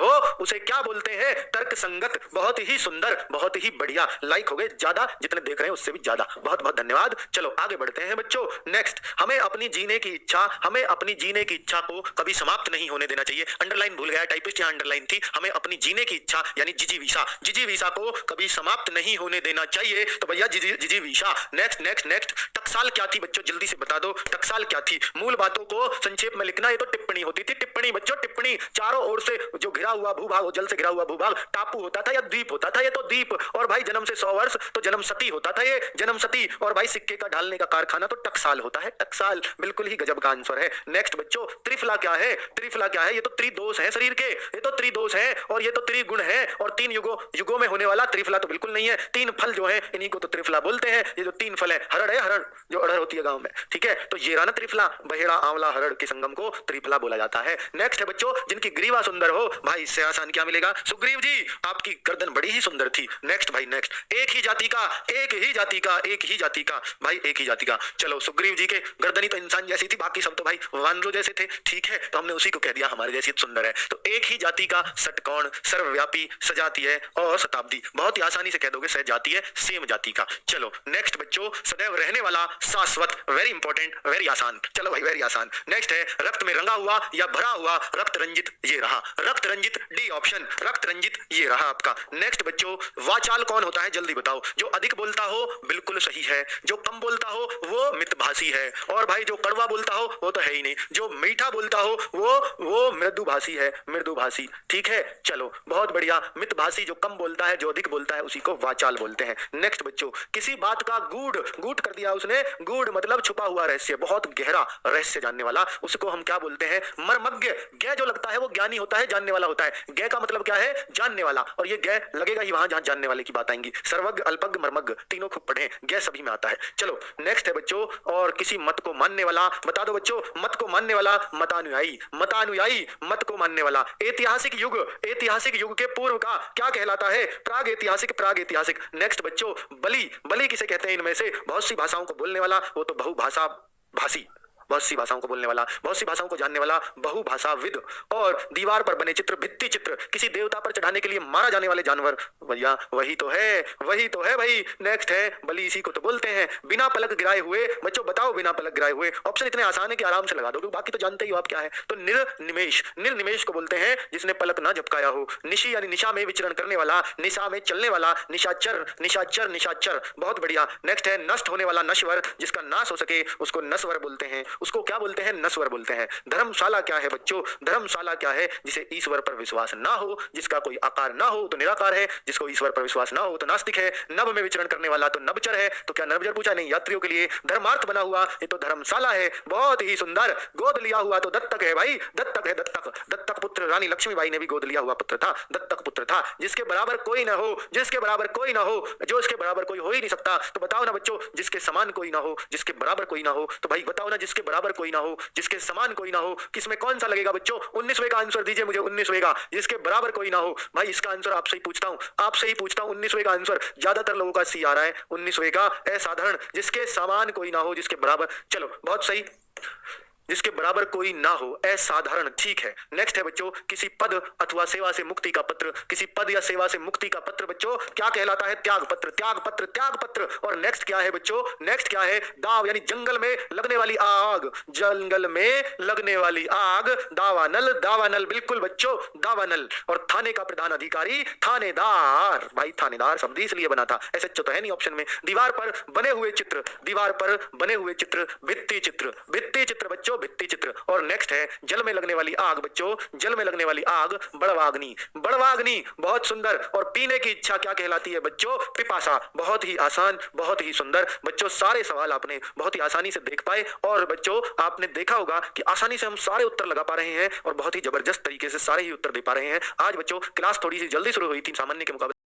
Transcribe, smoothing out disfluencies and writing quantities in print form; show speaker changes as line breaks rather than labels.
हो उसे क्या बोलते हैं? तर्क संगत। बहुत ही सुंदर, बहुत ही बढ़िया। लाइक हो गए ज्यादा, जितने देख रहे हैं उससे भी ज्यादा। बहुत बहुत धन्यवाद। चलो आगे बढ़ते हैं बच्चों। नेक्स्ट, हमें अपनी जीने की इच्छा को कभी समाप्त नहीं होने देना चाहिए। अंडरलाइन भूल गया टाइपिस्ट, यहाँ अंडरलाइन थी। हमें अपनी जीने की इच्छा यानी जिजीविसा को कभी समाप्त नहीं होने देना चाहिए। तो भैया जिजीविसा। नेक्स्ट नेक्स्ट नेक्स्ट, टकसाल क्या थी बच्चों? जल्दी से बता दो, टकसाल क्या थी? मूल बातों को संक्षेप में लिखना। ये तो टिप्पणी होती थी। टिप्पणी बच्चों, टिप्पणी। चारों ओर से जो घिरा हुआ भूभाग, जल से घिरा हुआ भूभाग टापू होता था या द्वीप होता था? ये तो द्वीप। और भाई जन्म से 100 वर्ष तो जन्म सती होता था, ये जन्म सती। और भाई सिक्के का ढालने का कारखाना तो टकसाल होता है। टकसाल बिल्कुल ही गजब का आंसर है। नेक्स्ट बच्चों, त्रिफला क्या है? त्रिफला क्या है? ये तो त्रिदोष है शरीर के, ये तो त्रिदोष है और ये तो त्रिगुण है। और 3 युगों में होने वाला त्रिफला तो बिल्कुल नहीं है। 3 फल जो है इन्हीं को तो त्रिफला बोलते हैं। ये जो 3 फल है, हरड़ है, हरड़ जो अड़हर होती है गांव में, ठीक है? तो ये रहा ना त्रिफला। बहेड़ा, आंवला, हरड़ के संगम को त्रिफला बोला जाता है। नेक्स्ट है बच्चों, जिनकी ग्रीवा सुंदर हो। भाई इससे आसान क्या मिलेगा? सुग्रीव जी, आपकी गर्दन बड़ी ही सुंदर थी। नेक्स्ट भाई नेक्स्ट, एक ही जाति का भाई, एक ही जाति का। चलो सुग्रीव जी के गर्दनी तो इंसान जैसी थी, बाकी सब तो भाई वानरों जैसे थे, ठीक है? तो हमने उसी को कह दिया हमारे जैसी सुंदर है। तो एक ही जाति का, षटकोण, सर्वव्यापी, सजातीय और शताब्दी। बहुत ही आसानी से कह दोगे सजातीय, सेम जाति का। चलो नेक्स्ट बच्चों, सदैव रहने वाला, शाश्वत। वेरी इंपॉर्टेंट, वेरी आसान। चलो भाई वेरी आसान। नेक्स्ट है रक्त में रंगा हुआ या भरा हुआ, रक्त रंजित। ये रहा रक्त रंजित, डी ऑप्शन, रक्त रंजित ये रहा आपका। नेक्स्ट बच्चों, वाचाल कौन होता है? जल्दी बताओ। जो अधिक बोलता हो बिल्कुल सही है, जो कम बोलता हो वो मितभाषी है, और भाई जो कड़वा बोलता हो वो तो है ही नहीं, जो मीठा बोलता हो वो मृदुभाषी है, मृदुभाषी, ठीक है? चलो बहुत बढ़िया। मितभाषी जो कम बोलता है, जो अधिक बोलता है, उसी को वाचाल बोलते हैं। नेक्स्ट बच्चों, किसी बात का गूढ़ कर दिया उसने। गूढ़ मतलब छुपा हुआ रहस्य, बहुत गहरा रहस्य जानने वाला, उसको हम क्या बोलते हैं? मर्मज्ञ। गै जो लगता है वो ज्ञानी होता है, जानने वाला होता है। गै का मतलब क्या है? जानने वाला। और ये गै लगेगा ही वहां जहां जानने वाले की बात आएंगी। सर्वज्ञ, अल्पज्ञ, मर्मज्ञ तीनों खूब पढ़े, गै सभी में आता है। चलो नेक्स्ट है बच्चों, और किसी मत को मानने वाला। बता दो बच्चों, मत को मानने वाला मतानुयायी, मतानुयायी मत को मानने वाला। ऐतिहासिक युग के पूर्व का क्या कहलाता है? प्राग ऐतिहासिक। नेक्स्ट बच्चों, बलि किसे कहते हैं? इनमें से बहुत सी भाषाओं को बोलने वाला, वो तो बहुभाषा भाषी। बहुत सी भाषाओं को बोलने वाला, बहुत सी भाषाओं को जानने वाला, बहुभाषाविद। और दीवार पर बने चित्र, भित्ति चित्र, किसी देवता पर चढ़ाने के लिए मारा जाने वाले जानवर। भैया वही तो है भाई। नेक्स्ट है बलि, इसी को तो बोलते हैं। बिना पलक गिराए हुए। बच्चों बताओ, बिना पलक गिराए हुए। ऑप्शन इतने आसान है कि आराम से लगा दो, बाकी तो जानते ही हो आप क्या है। तो निर्निमेष को बोलते हैं जिसने पलक ना झपकाया हो। निशी यानी निशा में विचरण करने वाला, निशा में चलने वाला, निशाचर। बहुत बढ़िया। नेक्स्ट है नष्ट होने वाला, नश्वर, जिसका नाश हो सके उसको नश्वर बोलते हैं। उसको क्या बोलते हैं? नश्वर बोलते हैं। धर्मशाला क्या है बच्चों? धर्मशाला क्या है? जिसे ईश्वर पर विश्वास ना हो, जिसका कोई आकार ना हो तो निराकार है, जिसको ईश्वर पर विश्वास ना हो तो नास्तिक है। नभ में विचरण करने वाला तो नभचर है। तो क्या नभचर पूछा? नहीं, यात्रियों के लिए। धर्मार्थ बना हुआ, ये तो धर्मशाला है। बहुत ही सुंदर। गोद लिया हुआ तो दत्तक है भाई, दत्तक पुत्र। रानी लक्ष्मीबाई ने भी गोद लिया हुआ पुत्र था, दत्तक पुत्र था। जिसके बराबर कोई ना हो, जो इसके बराबर कोई हो ही नहीं सकता। तो बताओ ना बच्चों, जिसके समान कोई ना हो, जिसके बराबर कोई ना हो। तो भाई बताओ ना, जिसके बराबर कोई ना हो, जिसके समान कोई ना हो, किसमें कौन सा लगेगा बच्चों? 19वें का आंसर दीजिए मुझे, 19वें का। जिसके बराबर कोई ना हो। भाई इसका आंसर आपसे ही पूछता हूं 19वें का आंसर। ज्यादातर लोगों का सी आ रहा है 19वें का, असाधारण। जिसके समान कोई ना हो, जिसके बराबर। चलो बहुत सही, जिसके बराबर कोई ना हो, असाधारण, ठीक है। नेक्स्ट है बच्चों, किसी पद अथवा सेवा से मुक्ति का पत्र। किसी पद या सेवा से मुक्ति का पत्र बच्चों क्या कहलाता है? त्याग पत्र। और नेक्स्ट क्या है बच्चों? नेक्स्ट क्या है? दाव यानी जंगल में लगने वाली आग, दावानल, बिल्कुल बच्चों, दावानल। और थाने का प्रधान अधिकारी, थानेदार। भाई थानेदार शब्द इसलिए बना था, ऐसे तो है नहीं ऑप्शन में। दीवार पर बने हुए चित्र, भित्ति चित्र बच्चों, भित्ति चित्र। और नेक्स्ट है जल में लगने वाली आग बच्चों, जल में लगने वाली आग, बड़वाग्नि। बहुत सुंदर। और पीने की इच्छा क्या कहलाती है बच्चों? पिपासा। बहुत ही आसान, बहुत ही सुंदर बच्चों। सारे सवाल आपने बहुत ही आसानी से देख पाए, और बच्चों आपने देखा होगा कि आसानी से हम सारे उत्तर लगा पा रहे हैं, और बहुत ही जबरदस्त तरीके से सारे ही उत्तर दे पा रहे हैं। आज बच्चों क्लास थोड़ी सी जल्दी शुरू हुई थी सामान्य के मुकाबले।